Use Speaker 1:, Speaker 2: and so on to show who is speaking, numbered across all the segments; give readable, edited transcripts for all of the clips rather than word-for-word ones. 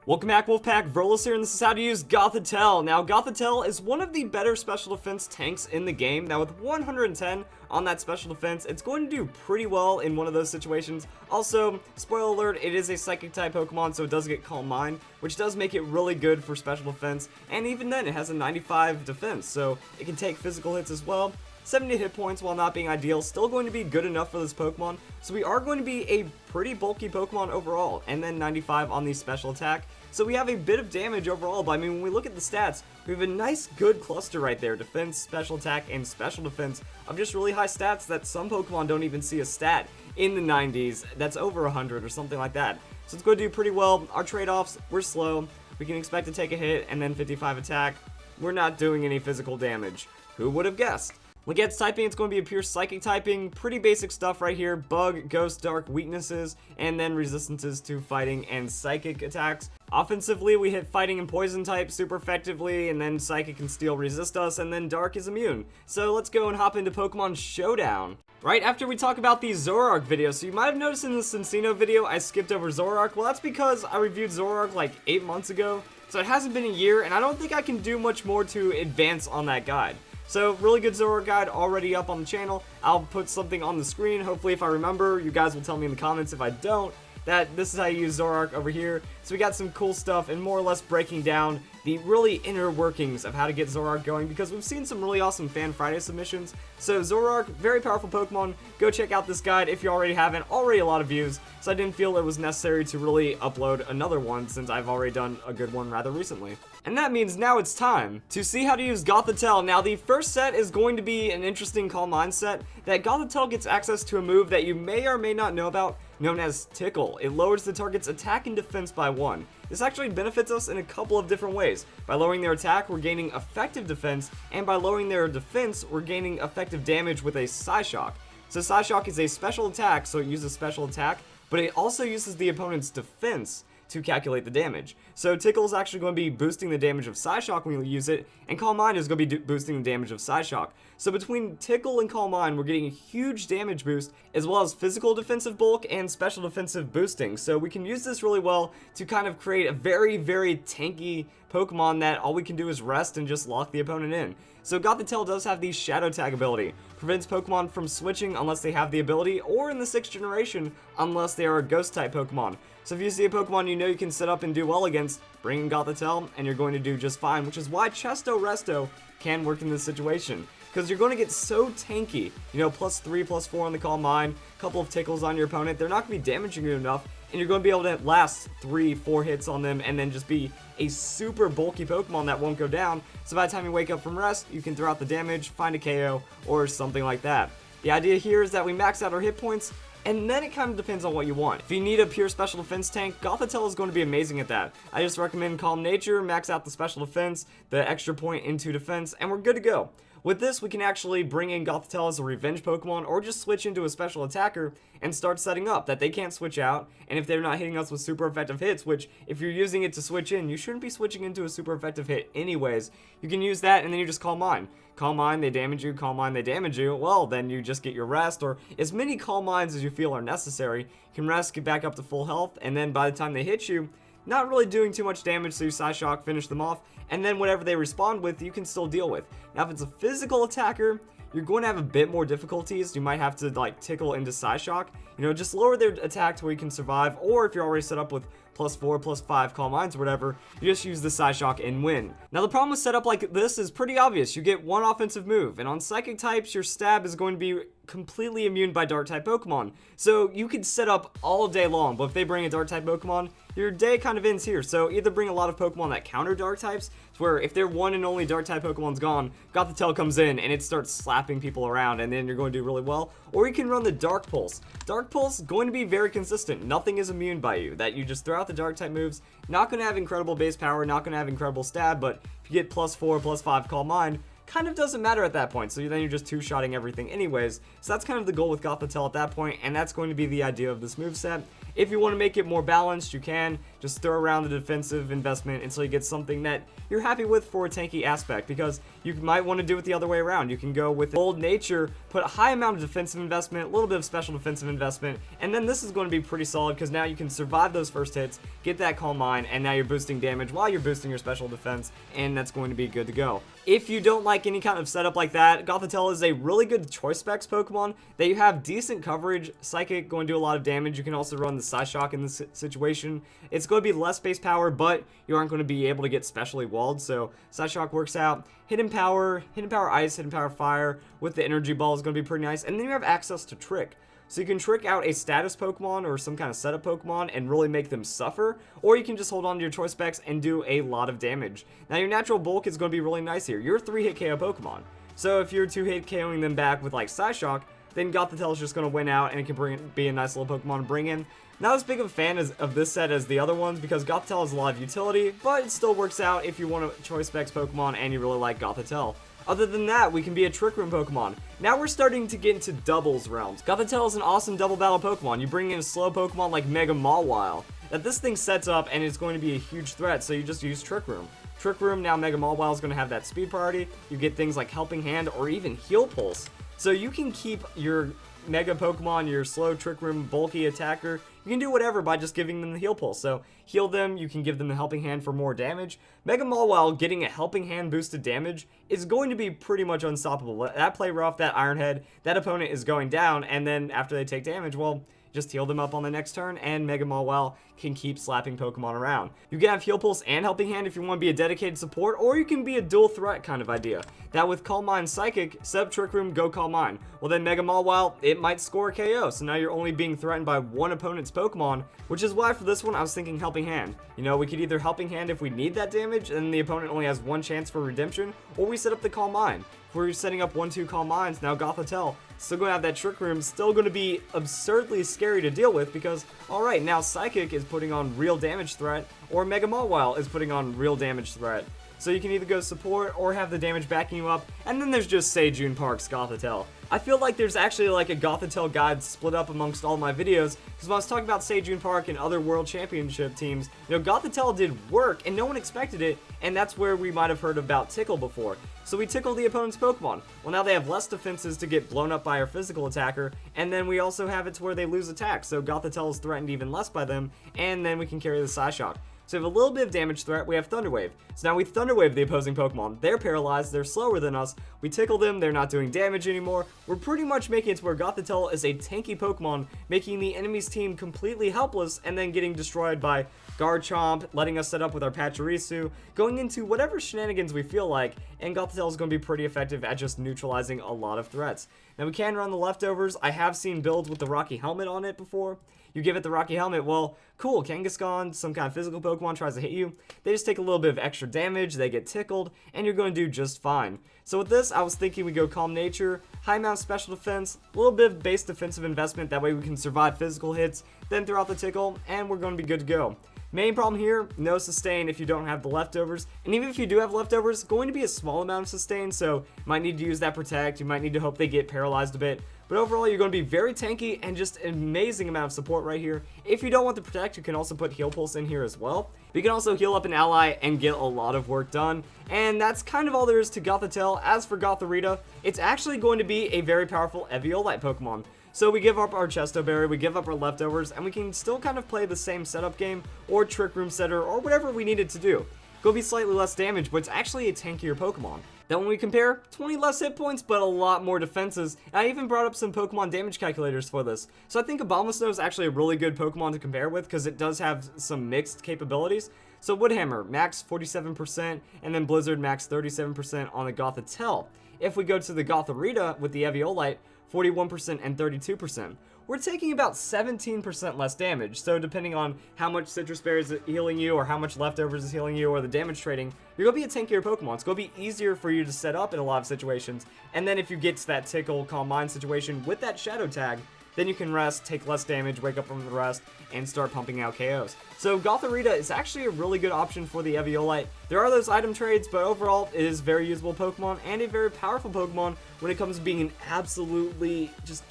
Speaker 1: Welcome back, Wolfpack. Verlis here, and this is how to use Gothitelle. Now, Gothitelle is one of the better special defense tanks in the game. Now, with 110 on that special defense, it's going to do pretty well in one of those situations. Also, spoiler alert, it is a Psychic-type Pokemon, so it does get Calm Mind, which does make it really good for special defense. And even then, it has a 95 defense, so it can take physical hits as well. 70 hit points, while not being ideal, still going to be good enough for this Pokemon. So we are going to be a pretty bulky Pokemon overall, and then 95 on the special attack. So we have a bit of damage overall, but I mean, when we look at the stats, we have a nice good cluster right there. Defense, special attack, and special defense of just really high stats that some Pokemon don't even see a stat in the 90s that's over 100 or something like that. So it's going to do pretty well. Our trade-offs, we're slow. We can expect to take a hit and then 55 attack. We're not doing any physical damage. Who would have guessed? Look at its typing, it's going to be a pure psychic typing, pretty basic stuff right here, bug, ghost, dark weaknesses, and then resistances to fighting and psychic attacks. Offensively, we hit fighting and poison type super effectively, and then psychic and steel resist us, and then dark is immune. So let's go and hop into Pokemon Showdown. Right after we talk about the Zoroark video, so you might have noticed in the Cinccino video I skipped over Zoroark. Well, that's because I reviewed Zoroark like 8 months ago, so it hasn't been a year, and I don't think I can do much more to advance on that guide. So, really good Zoroark guide already up on the channel. I'll put something on the screen. Hopefully, if I remember, you guys will tell me in the comments if I don't, that this is how you use Zoroark over here. So we got some cool stuff and more or less breaking down the really inner workings of how to get Zoroark going, because we've seen some really awesome Fan Friday submissions. So Zoroark, very powerful Pokemon. Go check out this guide if you already haven't. Already a lot of views, so I didn't feel it was necessary to really upload another one since I've already done a good one rather recently. And that means now it's time to see how to use Gothitelle. Now, the first set is going to be an interesting Calm Mind set that Gothitelle gets access to a move that you may or may not know about, known as Tickle. It lowers the target's attack and defense by 1. This actually benefits us in a couple of different ways. By lowering their attack, we're gaining effective defense, and by lowering their defense, we're gaining effective damage with a Psyshock. So Psyshock is a special attack, so it uses special attack, but it also uses the opponent's defense to calculate the damage. So Tickle is actually going to be boosting the damage of Psyshock when you use it, and Calm Mind is going to be boosting the damage of Psyshock. So between Tickle and Calm Mind, we're getting a huge damage boost, as well as physical defensive bulk and special defensive boosting. So we can use this really well to kind of create a very, very tanky Pokemon that all we can do is rest and just lock the opponent in. So Gothitelle does have the Shadow Tag ability. Prevents Pokemon from switching unless they have the ability, or in the 6th generation, unless they are a Ghost-type Pokemon. So if you see a Pokemon you know you can set up and do well against, bring in Gothitelle, and you're going to do just fine, which is why Chesto Resto can work in this situation. Because you're going to get so tanky, you know, +3, +4 on the Calm Mind, a couple of tickles on your opponent, they're not going to be damaging you enough, and you're going to be able to last 3, 4 hits on them, and then just be a super bulky Pokemon that won't go down, so by the time you wake up from rest, you can throw out the damage, find a KO, or something like that. The idea here is that we max out our hit points, and then it kind of depends on what you want. If you need a pure special defense tank, Gothitelle is going to be amazing at that. I just recommend Calm Nature, max out the special defense, the extra point into defense, and we're good to go. With this, we can actually bring in Gothitelle as a revenge Pokemon, or just switch into a special attacker and start setting up that they can't switch out, and if they're not hitting us with super effective hits, which if you're using it to switch in, you shouldn't be switching into a super effective hit anyways, you can use that and then you just Calm Mind. Calm Mind, they damage you, Calm Mind, they damage you, well, then you just get your rest, or as many Calm Minds as you feel are necessary. You can rest, get back up to full health, and then by the time they hit you, not really doing too much damage, so you Psyshock, finish them off, and then whatever they respond with, you can still deal with. Now, if it's a physical attacker, you're going to have a bit more difficulties. You might have to, like, tickle into Psyshock. You know, just lower their attack to where you can survive, or if you're already set up with +4, +5 Calm Minds or whatever, you just use the Psyshock and win. Now, the problem with setup like this is pretty obvious. You get one offensive move, and on Psychic types, your stab is going to be completely immune by Dark-type Pokemon. So you could set up all day long, but if they bring a Dark-type Pokemon, your day kind of ends here. So either bring a lot of Pokemon that counter Dark types, to where if their one and only Dark-type Pokemon's gone, Gothitelle comes in and it starts slapping people around, and then you're going to do really well. Or you can run the Dark Pulse. Dark Pulse is going to be very consistent. Nothing is immune by you. That you just throw out the Dark-type moves. Not going to have incredible base power, not going to have incredible stab, but if you get +4, +5 Calm Mind, kind of doesn't matter at that point, so then you're just two-shotting everything anyways. So that's kind of the goal with Gothitelle at that point, and that's going to be the idea of this moveset. If you want to make it more balanced, you can. just throw around the defensive investment until you get something that you're happy with for a tanky aspect, because you might want to do it the other way around. You can go with bold nature, put a high amount of defensive investment, a little bit of special defensive investment, and then this is going to be pretty solid because now you can survive those first hits, get that Calm Mind, and now you're boosting damage while you're boosting your special defense, and that's going to be good to go. If you don't like any kind of setup like that, Gothitelle is a really good choice specs Pokemon that you have decent coverage. Psychic going to do a lot of damage. You can also run the Psyshock in this situation. It's going to be less base power, but you aren't going to be able to get specially walled, so Psyshock works out. Hidden Power Ice, Hidden Power Fire with the Energy Ball is going to be pretty nice, and then you have access to Trick. So you can trick out a status Pokemon or some kind of setup Pokemon and really make them suffer, or you can just hold on to your choice specs and do a lot of damage. Now your natural bulk is going to be really nice here. You're a 3-hit KO Pokemon. So if you're 2-hit KOing them back with like Psyshock, then Gothitelle is just going to win out and it can be a nice little Pokemon to bring in. Not as big of a fan of this set as the other ones because Gothitelle has a lot of utility, but it still works out if you want a choice specs Pokemon and you really like Gothitelle. Other than that, we can be a Trick Room Pokemon. Now we're starting to get into doubles realms. Gothitelle is an awesome double battle Pokemon. You bring in a slow Pokemon like Mega Mawile. That this thing sets up and it's going to be a huge threat, so you just use Trick Room. Trick Room, now Mega Mawile is going to have that speed priority. You get things like Helping Hand or even Heal Pulse. So you can keep your Mega Pokemon, your slow Trick Room bulky attacker, you can do whatever by just giving them the Heal Pulse. So heal them, you can give them the Helping Hand for more damage. Mega Mawile getting a Helping Hand boosted damage is going to be pretty much unstoppable. That play rough, that Iron Head, that opponent is going down, and then after they take damage, well, just heal them up on the next turn, and Mega Mawile can keep slapping Pokemon around. You can have Heal Pulse and Helping Hand if you want to be a dedicated support, or you can be a dual threat kind of idea. That with Calm Mind Psychic, set up Trick Room, go Calm Mind. Well then Mega Mawile, it might score a KO, so now you're only being threatened by one opponent's Pokemon, which is why for this one I was thinking Helping Hand. You know, we could either Helping Hand if we need that damage, and the opponent only has one chance for redemption, or we set up the Calm Mind. If we're setting up 1-2 Calm Minds, now Gothitelle, still going to have that Trick Room, still going to be absurdly scary to deal with because, alright, now Psychic is putting on real damage threat, or Mega Mawile is putting on real damage threat. So you can either go support or have the damage backing you up, and then there's just Seijun Park's Gothitelle. I feel like there's actually like a Gothitelle guide split up amongst all my videos, because when I was talking about Seijun Park and other World Championship teams, you know, Gothitelle did work, and no one expected it, and that's where we might have heard about Tickle before. So we tickle the opponent's Pokemon. Well, now they have less defenses to get blown up by our physical attacker, and then we also have it to where they lose attack, so Gothitelle is threatened even less by them, and then we can carry the Psyshock. So we have a little bit of damage threat, we have Thunder Wave. So now we Thunder Wave the opposing Pokemon. They're paralyzed, they're slower than us, we tickle them, they're not doing damage anymore. We're pretty much making it to where Gothitelle is a tanky Pokemon, making the enemy's team completely helpless and then getting destroyed by Garchomp, letting us set up with our Pachirisu, going into whatever shenanigans we feel like, and Gothitelle is going to be pretty effective at just neutralizing a lot of threats. Now we can run the leftovers. I have seen builds with the Rocky Helmet on it before. You give it the Rocky Helmet, well, cool, Kangaskhan, some kind of physical Pokemon tries to hit you, they just take a little bit of extra damage, they get tickled, and you're going to do just fine. So with this, I was thinking we go Calm Nature, high amount of special defense, a little bit of base defensive investment, that way we can survive physical hits, then throw out the tickle, and we're going to be good to go. Main problem here, no sustain if you don't have the leftovers, and even if you do have leftovers, going to be a small amount of sustain, so you might need to use that Protect, you might need to hope they get paralyzed a bit, but overall you're going to be very tanky and just an amazing amount of support right here. If you don't want the Protect, you can also put Heal Pulse in here as well. But you can also heal up an ally and get a lot of work done, and that's kind of all there is to Gothitelle. As for Gothorita, it's actually going to be a very powerful Eviolite Pokemon. So we give up our Chesto Berry, we give up our leftovers, and we can still kind of play the same setup game, or Trick Room Setter, or whatever we needed to do. Go be slightly less damage, but it's actually a tankier Pokemon. Then when we compare, 20 less hit points, but a lot more defenses. And I even brought up some Pokemon damage calculators for this. So I think Abomasnow is actually a really good Pokemon to compare with, because it does have some mixed capabilities. So Woodhammer, max 47%, and then Blizzard, max 37% on the Gothitelle. If we go to the Gothorita with the Eviolite, 41% and 32%. We're taking about 17% less damage, so depending on how much Citrus Berry is healing you, or how much Leftovers is healing you, or the damage trading, you're going to be a tankier Pokemon. It's going to be easier for you to set up in a lot of situations, and then if you get to that Tickle, Calm Mind situation with that Shadow Tag, then you can rest, take less damage, wake up from the rest, and start pumping out KOs. So Gothorita is actually a really good option for the Eviolite. There are those item trades, but overall it is a very usable Pokemon and a very powerful Pokemon when it comes to being an absolutely just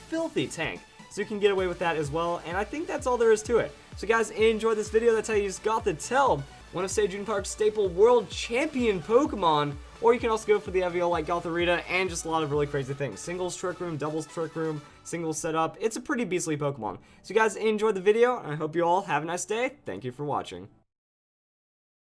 Speaker 1: filthy tank. So you can get away with that as well, and I think that's all there is to it. So guys, enjoy this video. That's how you use Gothitelle, one of Sage Park's staple world champion Pokemon. Or you can also go for the Eviolite Gothorita and just a lot of really crazy things. Singles Trick Room, doubles Trick Room, singles setup. It's a pretty beastly Pokemon. So you guys enjoy the video, and I hope you all have a nice day. Thank you for watching.